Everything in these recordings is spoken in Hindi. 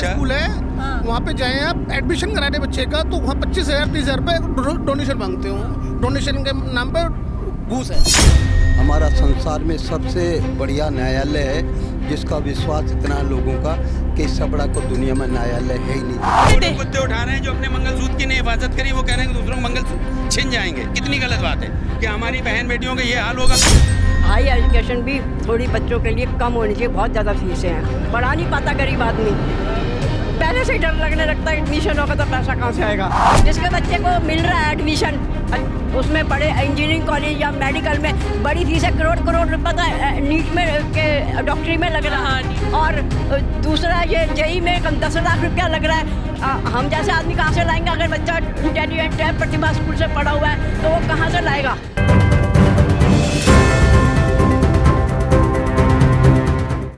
अच्छा स्कूल है, वहाँ पे जाए आप एडमिशन कराने बच्चे का, तो वहाँ 25,000-30,000 रुपये डोनेशन मांगते हो। डोनेशन के नाम पे घूस है। हमारा संसार में सबसे बढ़िया न्यायालय है, जिसका विश्वास इतना है लोगों का कि इससे बड़ा को दुनिया में न्यायालय है ही नहीं। लोग मुद्दे उठा रहे हैं जो अपने मंगलसूत्र की नहीं हिफाजत करी, वो कह रहे हैं कि दूसरों को मंगलसूत्र छिन जाएंगे। कितनी गलत बात है कि हमारी बहन बेटियों का ये हाल होगा। हाई एजुकेशन भी थोड़ी बच्चों के लिए कम होनी चाहिए, बहुत ज़्यादा फीसें हैं, पढ़ा नहीं पाता गरीब आदमी। पहले से ही डर लगने लगता है एडमिशन होगा तो पैसा कहाँ से आएगा। जिसके बच्चे को मिल रहा है एडमिशन, उसमें बड़े इंजीनियरिंग कॉलेज या मेडिकल में बड़ी फीस है, करोड़ रुपये का नीट में के डॉक्टरी में लग रहा है, और दूसरा ये जेई में 10 लाख रुपया लग रहा है। हम जैसे आदमी कहाँ से लाएंगे? अगर बच्चा इंटेलिजेंट है, प्रतिभा स्कूल से पढ़ा हुआ है, तो वो कहाँ से लाएगा?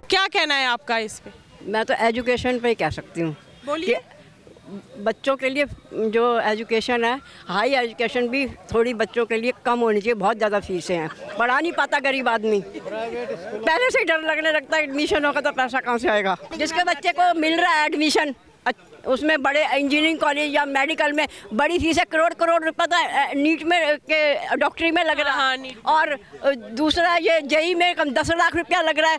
क्या कहना है आपका इस पे? मैं तो एजुकेशन पे ही कह सकती हूँ। बोलिए। बच्चों के लिए जो एजुकेशन है, हाई एजुकेशन भी थोड़ी बच्चों के लिए कम होनी चाहिए, बहुत ज़्यादा फीसें हैं, पढ़ा नहीं पाता गरीब आदमी। पहले से ही डर लगने लगता है एडमिशन होगा तो पैसा कहाँ से आएगा। जिसके बच्चे को मिल रहा है एडमिशन, उसमें बड़े इंजीनियरिंग कॉलेज या मेडिकल में बड़ी फीस है, करोड़ रुपये का नीट में के डॉक्टरी में लग रहा है, और दूसरा ये जेई में 10 लाख रुपया लग रहा है।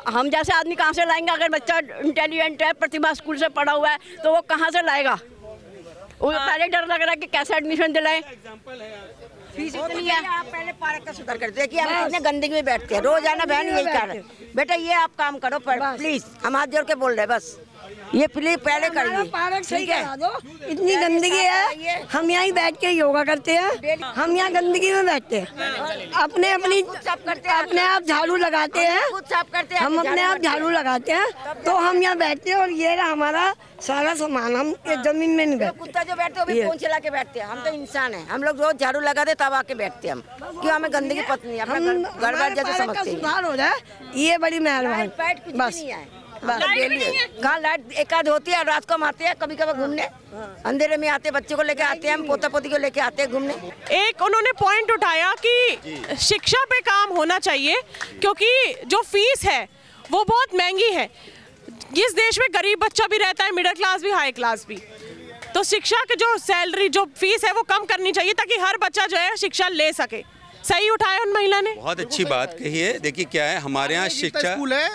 हम जैसे आदमी कहाँ से लाएंगे? अगर बच्चा इंटेलिजेंट है, प्रतिभा स्कूल से पढ़ा हुआ है, तो वो कहाँ से लाएगा? वो पहले डर लग रहा है कि कैसे एडमिशन दिलाएं। फीस इतनी है। आप पहले पार्क का सुधार करते हैं कि हम कितने गंदगी में बैठते हैं, रोजाना बहन यही कर रहे हैं, बेटा ये आप काम करो प्लीज, हम हाथ जोड़ के बोल रहे हैं, बस ये प्लीज पहले करिए। पार्क सही करा दो, इतनी गंदगी है, हम यहाँ बैठ के योगा करते हैं, हम यहाँ गंदगी में बैठते हैं, अपने आप झाड़ू लगाते हैं, हम अपने आप झाड़ू लगाते हैं, तो हम यहाँ बैठते हैं, और ये रहा हमारा सारा सामान, हम जमीन में नहीं बैठते। कुत्ता जो बैठते हैं वो भी फोन चला के बैठते हैं, हम तो इंसान हैं, हम लोग रोज झाड़ू लगाते तब आके बैठते हैं हम, क्यों हमें गंदगी पसंद नहीं है, अपना घर बार जैसे समझते हैं। सुधार हो जाए, ये बड़ी मेहरबानी। बस कहाँ लाइट एक आध होती है, रात को हम आते हैं कभी कभी घूमने, अंधेरे में आते, बच्चे को लेके आते हैं, हम पोता पोती को लेके आते हैं घूमने। एक उन्होंने पॉइंट उठाया कि शिक्षा पे काम होना चाहिए, क्योंकि जो फीस है वो बहुत महंगी है। इस देश में गरीब बच्चा भी रहता है, मिडिल क्लास भी, हाई क्लास भी, तो शिक्षा की जो सैलरी, जो फीस है वो कम करनी चाहिए, ताकि हर बच्चा जो है शिक्षा ले सके। सही उठाया उन महिला ने, बहुत अच्छी बात कही है। देखिए क्या है, हमारे यहाँ शिक्षा स्कूल है,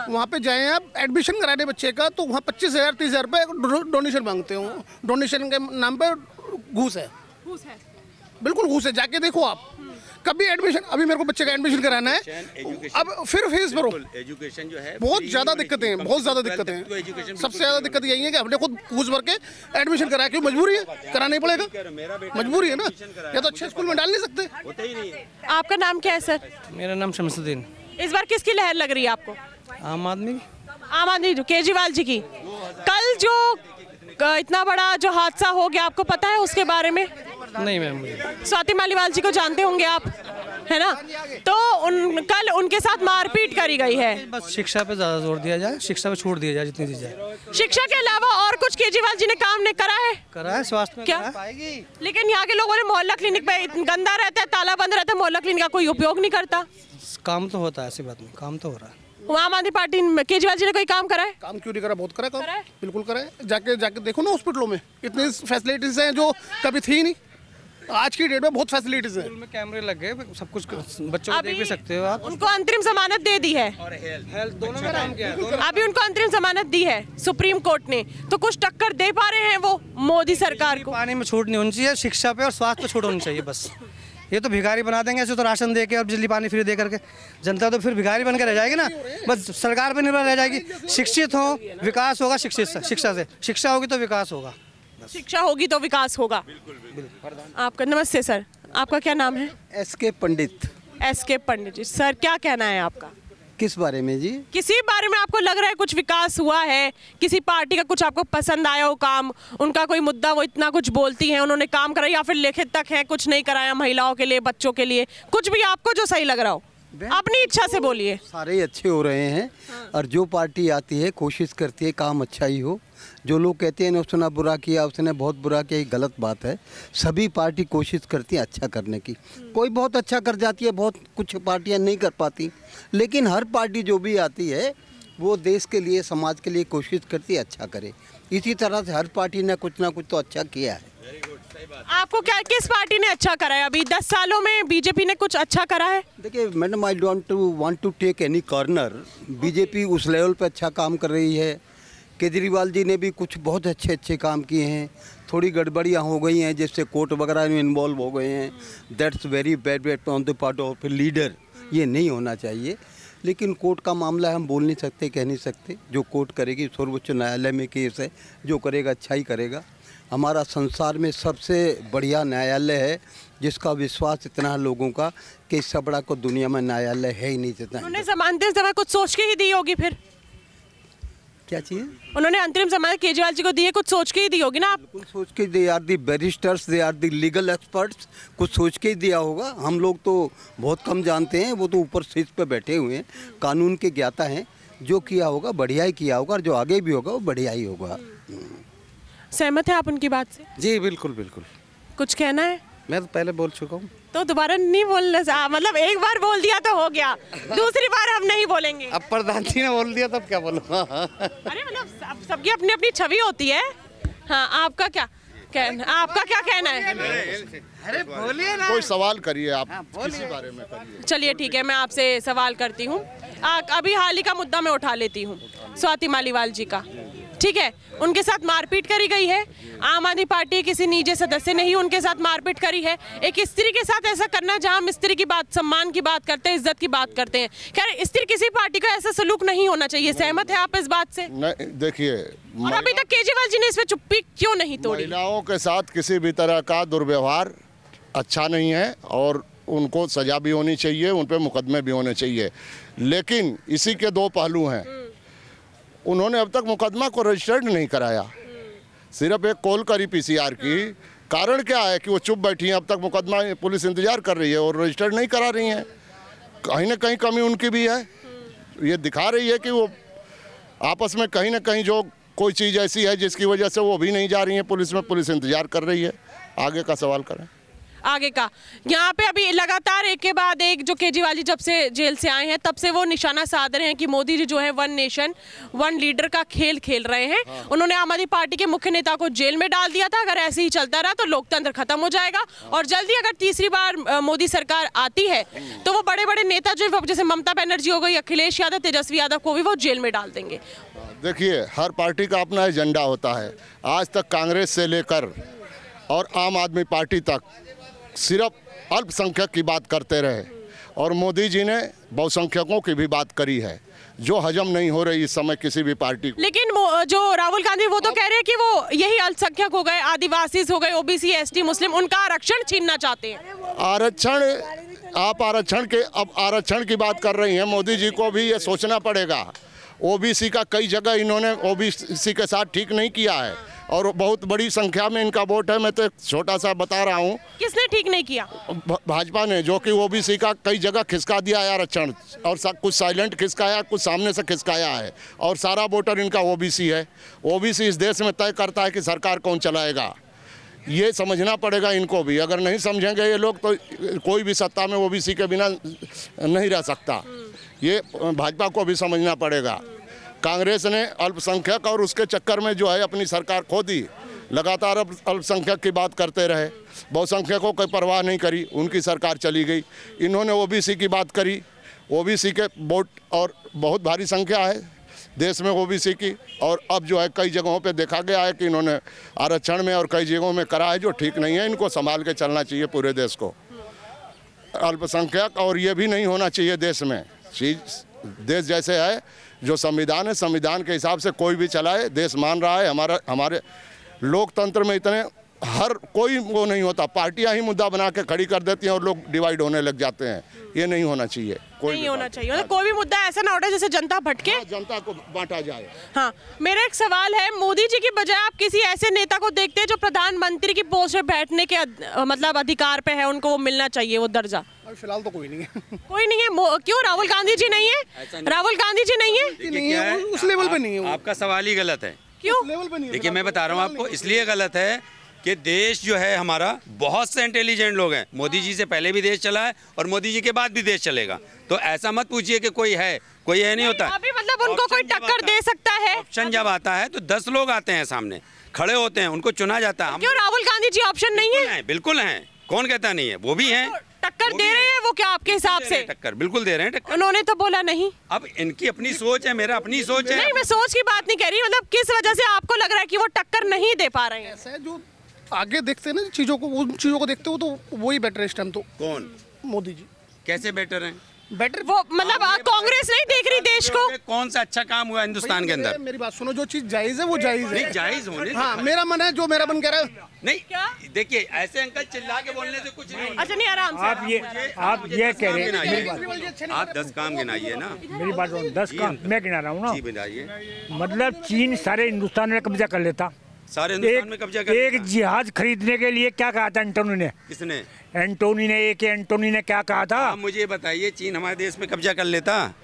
वहाँ पे जाए आप एडमिशन कराने बच्चे का, तो वहाँ 25,000-30,000 रुपये डोनेशन मांगते हो। डोनेशन के नाम पे घूस है, बिल्कुल घूस है। जाके देखो आप कभी एडमिशन, अभी मेरे को बच्चे का एडमिशन कराना है, अब फिर फीस भरो। एजुकेशन जो है बहुत ज़्यादा दिक्कतें हैं, बहुत ज़्यादा दिक्कतें हैं। सबसे ज़्यादा दिक्कत यही है कि हमने खुद घूस भर के एडमिशन कराया, क्यों? मजबूरी है, कराना ही पड़ेगा, मजबूरी है ना, या तो अच्छे स्कूल में डाल नहीं सकते। आपका नाम क्या है सर? मेरा नाम शमसुद्दीन। इस बार किसकी लहर लग रही है आपको? आम आदमी। आम आदमी, केजरीवाल जी की। कल जो इतना बड़ा जो हादसा हो गया, आपको पता है उसके बारे में? नहीं मैम, मुझे स्वाति मालीवाल जी को जानते होंगे आप, है ना? तो कल उनके साथ मारपीट करी गई है। बस शिक्षा पे ज़्यादा जोर दिया जाए, शिक्षा पे छूट दिया जाए जितनी दी जाए। शिक्षा के अलावा और कुछ केजरीवाल जी ने काम नहीं करा है? करा है, स्वास्थ्य में क्या? लेकिन यहाँ के लोगों ने मोहल्ला क्लिनिक पे गंदा रहता है, ताला बंद रहता है, मोहल्ला क्लिनिक का कोई उपयोग नहीं करता। काम तो होता है, ऐसी बात नहीं, काम तो हो रहा है। आम आदमी पार्टी केजरीवाल जी ने कोई काम करा है? काम क्यों नहीं करा? बहुत करा काम, बिल्कुल करा है। जाके देखो ना, हॉस्पिटलों में इतनी फैसिलिटीज हैं जो कभी थी नहीं। आज की डेट में बहुत फैसिलिटीज है। स्कूल में कैमरे लग गए, सब कुछ बच्चों को देख भी सकते हो आप। उनको अंतरिम जमानत दे दी है, हेल्थ दोनों में काम किया है। अभी उनको अंतरिम जमानत दी है सुप्रीम कोर्ट ने, तो कुछ टक्कर दे पा रहे हैं वो मोदी सरकार को? पानी में छूट नहीं होनी चाहिए, शिक्षा पे और स्वास्थ्य पे छूट होनी चाहिए बस। ये तो भिखारी बना देंगे ऐसे, तो राशन दे के और बिजली पानी फ्री दे करके जनता तो फिर भिखारी बन के रह जाएगी ना, बस सरकार पे निर्भर रह जाएगी। शिक्षित हो, विकास होगा, शिक्षा से, शिक्षा होगी तो विकास होगा, शिक्षा होगी तो विकास होगा। आपका नमस्ते सर, आपका क्या नाम है? SK पंडित। SK पंडित जी। सर क्या कहना है आपका? किस बारे में जी? किसी बारे में आपको लग रहा है कुछ विकास हुआ है, किसी पार्टी का कुछ आपको पसंद आया हो काम, उनका कोई मुद्दा, वो इतना कुछ बोलती हैं, उन्होंने काम करा, या फिर लिखित तक है कुछ नहीं कराया महिलाओं के लिए, बच्चों के लिए, कुछ भी आपको जो सही लग रहा हो अपनी इच्छा से बोलिए। सारे ही अच्छे हो रहे हैं, और जो पार्टी आती है कोशिश करती है काम अच्छा ही हो। जो लोग कहते हैं उसने बुरा किया, उसने बहुत बुरा किया, ये गलत बात है। सभी पार्टी कोशिश करती है अच्छा करने की, कोई बहुत अच्छा कर जाती है, बहुत कुछ पार्टियां नहीं कर पाती, लेकिन हर पार्टी जो भी आती है वो देश के लिए, समाज के लिए कोशिश करती है अच्छा करे। इसी तरह से हर पार्टी ने कुछ ना कुछ तो अच्छा किया है। आपको क्या, किस पार्टी ने अच्छा करा है अभी 10 सालों में? बीजेपी ने कुछ अच्छा करा है? देखिए madam, I don't want to take any corner. BJP उस लेवल पे अच्छा काम कर रही है। केजरीवाल जी ने भी कुछ बहुत अच्छे अच्छे काम किए हैं। थोड़ी गड़बड़ियाँ हो गई हैं, जैसे कोर्ट वगैरह में इन्वॉल्व हो गए हैं। That's very bad on the part of a leader. ये नहीं होना चाहिए। लेकिन कोर्ट का मामला है, हम बोल नहीं सकते, कह नहीं सकते। जो कोर्ट करेगी, सर्वोच्च न्यायालय में केस है, जो करेगा अच्छा ही करेगा। हमारा संसार में सबसे बढ़िया न्यायालय है, जिसका विश्वास इतना है लोगों का कि इससे बड़ा को दुनिया में न्यायालय है ही नहीं जितना। उन्होंने जमानत समय कुछ सोच के ही दी होगी फिर? क्या चाहिए? उन्होंने अंतरिम जमानत केजरीवाल जी को दी है, कुछ सोच के ही दी होगी ना? आप बिल्कुल सोच के, they are the barristers, they are the legal experts, कुछ सोच के ही दिया होगा। हम लोग तो बहुत कम जानते हैं, वो तो ऊपर सीट पे बैठे हुए हैं, कानून के ज्ञाता हैं। जो किया होगा बढ़िया ही किया होगा, और जो आगे भी होगा वो बढ़िया ही होगा। सहमत है आप उनकी बात से? जी बिल्कुल बिल्कुल। कुछ कहना है? मैं तो पहले बोल चुका हूँ। तो दोबारा नहीं बोलना, मतलब एक बार बोल दिया तो हो गया, दूसरी बार हम नहीं बोलेंगे। अब प्रधान जी ने बोल दिया तब क्या बोलूँगा। अरे मतलब सबकी अपनी अपनी छवि होती है। हाँ, आपका क्या कहना है? अरे बोलिए ना, कोई सवाल करिए आप, किसी बारे में करिए। चलिए ठीक है, मैं आपसे सवाल करती हूँ। अभी हाल ही का मुद्दा मैं उठा लेती हूँ, स्वाति मालीवाल जी का। ठीक है, उनके साथ मारपीट करी गई है। आम आदमी पार्टी किसी निजी सदस्य ने ही उनके साथ मारपीट करी है। एक स्त्री के साथ ऐसा करना, जहां हम स्त्री की बात, सम्मान की बात करते हैं, इज्जत की बात करते हैं, खैर स्त्री किसी पार्टी का ऐसा सलूक नहीं होना चाहिए। सहमत है आप इस बात से? नहीं, देखिए, और अभी तक केजरीवाल जी ने इस पे चुप्पी क्यों नहीं तोड़ी? महिलाओं के साथ किसी भी तरह का दुर्व्यवहार अच्छा नहीं है, और उनको सजा भी होनी चाहिए, उन पर मुकदमे भी होने चाहिए। लेकिन इसी के दो पहलू हैं। उन्होंने अब तक मुकदमा को रजिस्टर्ड नहीं कराया, सिर्फ एक कॉल करी पीसीआर की। कारण क्या है कि वो चुप बैठी हैं, अब तक मुकदमा पुलिस इंतजार कर रही है और रजिस्टर्ड नहीं करा रही हैं। कहीं ना कहीं कमी उनकी भी है। ये दिखा रही है कि वो आपस में कहीं ना कहीं जो कोई चीज़ ऐसी है जिसकी वजह से वो भी नहीं जा रही हैं पुलिस में, पुलिस इंतजार कर रही है। आगे का सवाल करें। आगे का, यहाँ पे अभी लगातार एक के बाद एक जो केजरीवाल जी जब से जेल से आए हैं तब से वो निशाना साध रहे हैं कि मोदी जी जो है वन नेशन वन लीडर का खेल खेल रहे हैं। उन्होंने आम आदमी पार्टी के मुख्य नेता को जेल में डाल दिया था। अगर ऐसे ही चलता रहा तो लोकतंत्र खत्म हो जाएगा, और जल्दी अगर तीसरी बार मोदी सरकार आती है तो वो बड़े बड़े नेता जो जैसे ममता बनर्जी हो गई, अखिलेश यादव, तेजस्वी यादव को भी वो जेल में डाल देंगे। देखिए, हर पार्टी का अपना एजेंडा होता है। आज तक कांग्रेस से लेकर और आम आदमी पार्टी तक सिर्फ अल्पसंख्यक की बात करते रहे, और मोदी जी ने बहुसंख्यकों की भी बात करी है, जो हजम नहीं हो रही इस समय किसी भी पार्टी को। लेकिन जो राहुल गांधी वो तो कह रहे हैं कि वो यही अल्पसंख्यक हो गए, आदिवासी हो गए, ओबीसी, एसटी, मुस्लिम, उनका आरक्षण छीनना चाहते हैं। आरक्षण, आप आरक्षण की बात कर रही हैं। मोदी जी को भी ये सोचना पड़ेगा। ओबीसी का कई जगह इन्होंने ओबीसी के साथ ठीक नहीं किया है, और बहुत बड़ी संख्या में इनका वोट है। मैं तो छोटा सा बता रहा हूँ। किसने ठीक नहीं किया? भाजपा ने, जो कि ओबीसी का कई जगह खिसका दिया है आरक्षण, और कुछ साइलेंट खिसकाया, कुछ सामने से खिसकाया है, और सारा वोटर इनका ओबीसी है। ओबीसी इस देश में तय करता है कि सरकार कौन चलाएगा। ये समझना पड़ेगा इनको भी। अगर नहीं समझेंगे ये लोग तो कोई भी सत्ता में ओबीसी के बिना नहीं रह सकता। ये भाजपा को भी समझना पड़ेगा। कांग्रेस ने अल्पसंख्यक और उसके चक्कर में जो है अपनी सरकार खो दी। लगातार अल्पसंख्यक की बात करते रहे, बहुसंख्यकों की परवाह नहीं करी, उनकी सरकार चली गई। इन्होंने ओबीसी की बात करी। ओबीसी के वोट और बहुत भारी संख्या है देश में ओबीसी की, और अब जो है कई जगहों पे देखा गया है कि इन्होंने आरक्षण में और कई जगहों में करा है जो ठीक नहीं है। इनको संभाल के चलना चाहिए पूरे देश को। अल्पसंख्यक और ये भी नहीं होना चाहिए देश में। देश जैसे है, जो संविधान है, संविधान के हिसाब से कोई भी चलाए, देश मान रहा है। हमारे लोकतंत्र में इतने हर कोई वो नहीं होता, पार्टियां ही मुद्दा बना के खड़ी कर देती हैं और लोग डिवाइड होने लग जाते हैं। ये नहीं होना चाहिए, नहीं होना चाहिए। मतलब कोई भी मुद्दा ऐसा ना उठे जिससे जनता भटके। हाँ, जनता को बांटा जाए। हाँ, मेरा एक सवाल है, मोदी जी की बजाय आप किसी ऐसे नेता को देखते हैं जो प्रधानमंत्री की पोस्ट पे बैठने के मतलब अधिकार पे है, उनको वो मिलना चाहिए वो दर्जा? फिलहाल तो कोई नहीं है। कोई नहीं है? क्यों? राहुल गांधी जी नहीं है? राहुल गांधी जी नहीं है? उस लेवल पे नहीं है। आपका सवाल ही गलत है। क्यों? देखिए, मैं बता रहा हूँ आपको, इसलिए गलत है कि देश जो है हमारा बहुत से इंटेलिजेंट लोग हैं। मोदी जी से पहले भी देश चला है और मोदी जी के बाद भी देश चलेगा। तो ऐसा मत पूछिए कि कोई है, कोई है नहीं होता। अभी मतलब उनको कोई टक्कर दे सकता है? ऑप्शन जब आता है तो 10 लोग आते हैं सामने, खड़े होते हैं, उनको चुना जाता है। क्यों राहुल गांधी जी ऑप्शन नहीं है? बिल्कुल हैं, कौन कहता नहीं है, वो भी हैं। टक्कर दे रहे हैं वो क्या आपके हिसाब से? टक्कर बिल्कुल दे रहे हैं टक्कर। उन्होंने तो बोला नहीं। अब इनकी अपनी सोच है, मेरा अपनी सोच है। नहीं, मैं सोच की बात नहीं कह रही, मतलब किस वजह से आपको लग रहा है कि वो टक्कर नहीं दे पा रहे हैं? ऐसा है जो आगे देखते हैं ना चीज़ों को, उन चीज़ों को देखते हो तो वही बेटर है इस टाइम तो। कौन? मोदी जी। कैसे बेटर हैं? बेटर वो मतलब कांग्रेस नहीं देख रही देश को? कौन सा अच्छा काम हुआ हिंदुस्तान के अंदर? मेरी बात सुनो, जो चीज़ जायज़ है वो जायज़ है। जायज होने से हाँ, मेरा मन है, जो मेरा मन कह रहा है। नहीं क्या? देखिए ऐसे अंकल चिल्ला के बोलने से कुछ नहीं। अच्छा नहीं, आराम से। आप ये कह रहे हैं आप 10 काम गिनाइए ना। मेरी बात सुनो, 10 काम मैं गिना रहा हूँ ना। जी गिनाइए। मतलब चीन सारे हिंदुस्तान में कब्जा कर लेता। सारे हिंदुस्तान में कब्जा कर एक लेता। जहाज खरीदने के लिए क्या कहा था एंटोनी ने? किसने? एंटोनी ने क्या कहा था? आप मुझे बताइए, चीन हमारे देश में कब्जा कर लेता?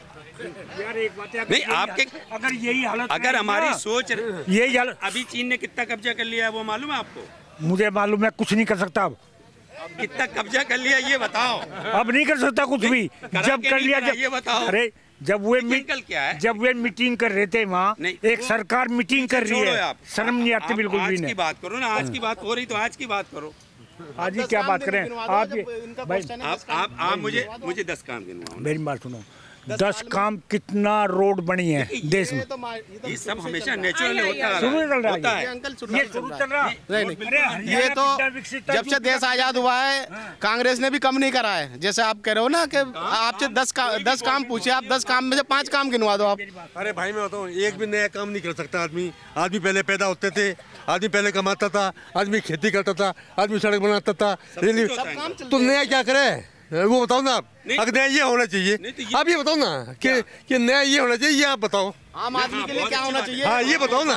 यार एक बात है, नहीं आपके, अगर यही हालत, अगर हमारी सोच यही हालत, अभी चीन ने कितना कब्जा कर लिया है वो मालूम है आपको? मुझे मालूम है, कुछ नहीं कर सकता अब। कितना कब्जा कर लिया ये बताओ। अब नहीं कर सकता कुछ भी। जब कर लिया, ये बताओ। अरे जब वे क्या है? जब वे मीटिंग कर रहे थे वहाँ, एक सरकार मीटिंग कर रही है, शर्म नहीं आती बिल्कुल भी नहीं। आज की बात करो ना, आज की बात हो रही तो आज की बात करो। आज ही क्या बात करें आप? भाई आप मुझे 10 काम गिनवाओ। मेरी बात सुनो, 10 काम कितना रोड बनी है देश में? ये सब हमेशा नेचुरल होता है। शुरू चल रहा है, ये शुरू चल रहा है। ये तो जब से देश आजाद हुआ है कांग्रेस ने भी कम नहीं करा है। जैसे आप कह रहे हो ना कि आपसे 10 काम पूछे, आप 10 काम में से 5 काम गिनवा दो आप। अरे भाई मैं बताऊँ, एक भी नया काम नहीं कर सकता आदमी। आदमी पहले पैदा होते थे, आदमी पहले कमाता था, आदमी खेती करता था, आदमी सड़क बनाता था। तो नया क्या करे वो बताओ ना आप। अगर नया ये होना चाहिए, आप ये बताओ ना कि नया ये होना चाहिए, ये आप बताओ। आम आदमी के लिए क्या होना चाहिए? हाँ ये बताओ ना,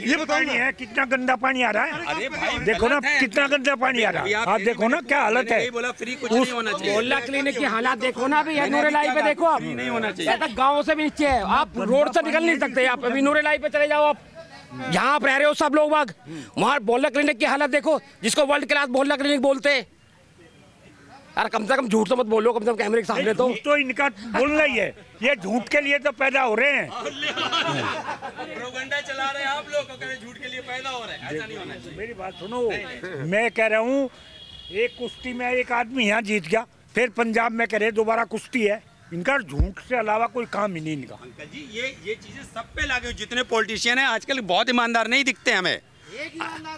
ये बताओ नहीं है, कितना गंदा पानी आ रहा है। देखो ना कितना गंदा पानी आ रहा है। आप देखो ना क्या हालत है। उस मोहल्ला क्लिनिक की हालात देखो ना अभी, नूरे लाई पे देखो आप। नहीं होना चाहिए। गाँव से भी नीचे है, आप रोड से निकल नहीं सकते। आप अभी नूरे लाई पे चले जाओ, आप जहाँ आप रह रहे हो सब लोग बाग, वहाँ मोहल्ला क्लिनिक की हालत देखो, जिसको वर्ल्ड क्लास मोहल्ला क्लिनिक बोलते हैं। यार कम से कम झूठ तो मत बोलो, कम से कम कैमरे के सामने तो इनका बोलना ही है। ये झूठ के लिए तो पैदा हो रहे हैं। प्रोपेगेंडा चला रहे हैं आप लोग, झूठ के लिए पैदा हो रहे हैं। ऐसा नहीं होना चाहिए। मेरी बात सुनो, मैं कह रहा हूँ एक कुश्ती में एक आदमी यहाँ जीत गया, फिर पंजाब में कह रहे दोबारा कुश्ती है। इनका झूठ से अलावा कोई काम ही नहीं इनका। अंकल जी ये चीजें सब पे लागू। जितने पॉलिटिशियन हैं आजकल बहुत ईमानदार नहीं दिखते हमें,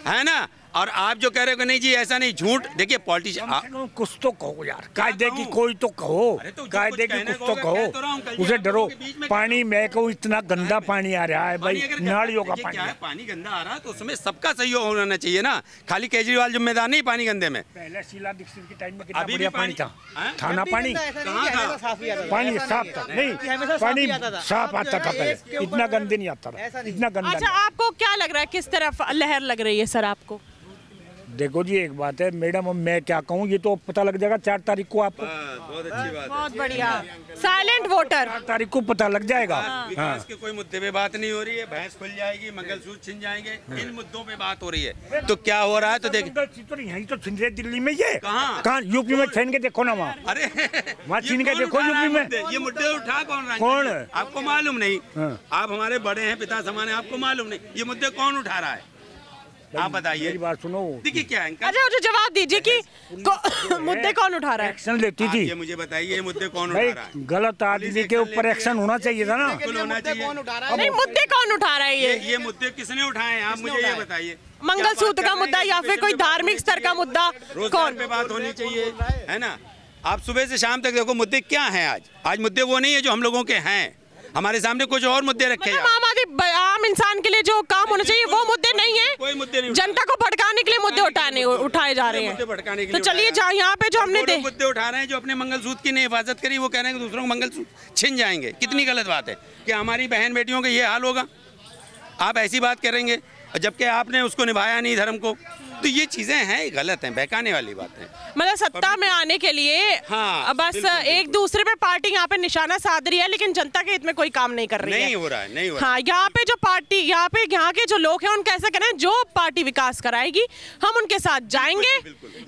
है ना? और आप जो कह रहे हो कि नहीं जी ऐसा नहीं, झूठ। देखिए पॉलिटिशियन कुछ तो कहो यार, कायदे की कोई तो कहो, कायदे की कुछ तो कहो, उसे डरो। पानी मैं कहूँ इतना गंदा पानी आ रहा है भाई, नालियों का पानी। पानी गंदा आ रहा है तो उसमें सबका सहयोग होना चाहिए ना। खाली केजरीवाल जिम्मेदार नहीं पानी गंदे में। पहले शीला दीक्षित के टाइम में कितना बढ़िया पानी था, खाना पानी पानी साफ था। नहीं पानी साफ आता था पहले, इतना गंदे नहीं आता था, इतना गंदा। अच्छा आपको क्या लग रहा है, किस तरफ लहर लग रही है सर आपको? देखो जी एक बात है मैडम, मैं क्या कहूँ, ये तो पता लग जाएगा 4 तारीख को आपको। बहुत अच्छी बात, बहुत बढ़िया। साइलेंट वोटर 4 तारीख को पता लग जाएगा। विकास के कोई मुद्दे पे बात नहीं हो रही है। भैंस खुल जाएगी, मंगलसूत्र छिन जाएंगे, इन मुद्दों पे बात हो रही है। तो क्या हो रहा है? तो देख यही तो छिन रहे दिल्ली में। ये कहाँ यूपी में छीन के देखो ना वहाँ। अरे वहाँ छीन के देखो यूपी में। ये मुद्दे उठा कौन है? आपको मालूम नहीं? आप हमारे बड़े हैं, पिता समान है, आपको मालूम नहीं ये मुद्दे कौन उठा रहा है? आप बताइए। मेरी बात सुनो, देखिए क्या है। अच्छा मुझे जवाब दीजिए कि मुद्दे कौन उठा रहा है? एक्शन लेती थी। ये मुझे बताइए ये मुद्दे कौन उठा रहा है? गलत आदमी के ऊपर एक्शन होना चाहिए था ना। होना चाहिए। नहीं मुद्दे कौन उठा रहा है? ये मुद्दे किसने उठाए हैं? आप मुझे ये बताइए। मंगलसूत्र का मुद्दा या फिर कोई धार्मिक स्तर का मुद्दा? रोजगार पे बात होनी चाहिए, है ना? आप सुबह से शाम तक देखो मुद्दे क्या हैं। आज मुद्दे वो नहीं है जो हम लोगों के हैं। हमारे सामने कुछ और मुद्दे रखे हैं। आम इंसान के लिए जो काम होना चाहिए वो मुद्दे नहीं है। कोई मुद्दे नहीं। जनता को भड़काने के लिए मुद्दे उठाए जा रहे हैं। तो चलिए यहाँ पे जो हमने मुद्दे उठा रहे हैं, जो अपने मंगलसूत्र की नहीं हिफाजत करी, वो कह रहे हैं कि दूसरों को मंगलसूत्र छिन जाएंगे। कितनी गलत बात है कि हमारी बहन बेटियों का ये हाल होगा। आप ऐसी बात करेंगे जबकि आपने उसको निभाया नहीं, धर्म को। तो ये चीजें हैं, गलत हैं, बहकाने वाली बातें। मतलब सत्ता में आने के लिए हाँ, बस एक दूसरे पे पार्टी यहाँ पे निशाना साध रही है, लेकिन जनता के हित में कोई काम नहीं कर रही है। नहीं हो रहा है, नहीं हो रहा। हाँ, यहाँ पे जो पार्टी, यहाँ के जो लोग हैं उनका ऐसा कहना है, जो पार्टी विकास कराएगी हम उनके साथ जाएंगे।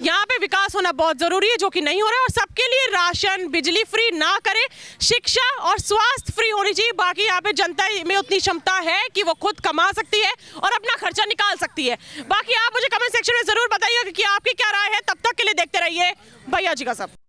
यहाँ पे विकास होना बहुत जरूरी है, जो कि नहीं हो रहा है। और सबके लिए राशन, बिजली फ्री ना करे, शिक्षा और स्वास्थ्य फ्री होनी चाहिए। बाकी यहाँ पे जनता में उतनी क्षमता है कि वो खुद कमा सकती है और अपना खर्चा निकाल सकती है। बाकी आप मुझे कमेंट सेक्शन में जरूर बताइएगा कि आपकी क्या राय है। तब तक के लिए देखते रहिए भैया जी का सब।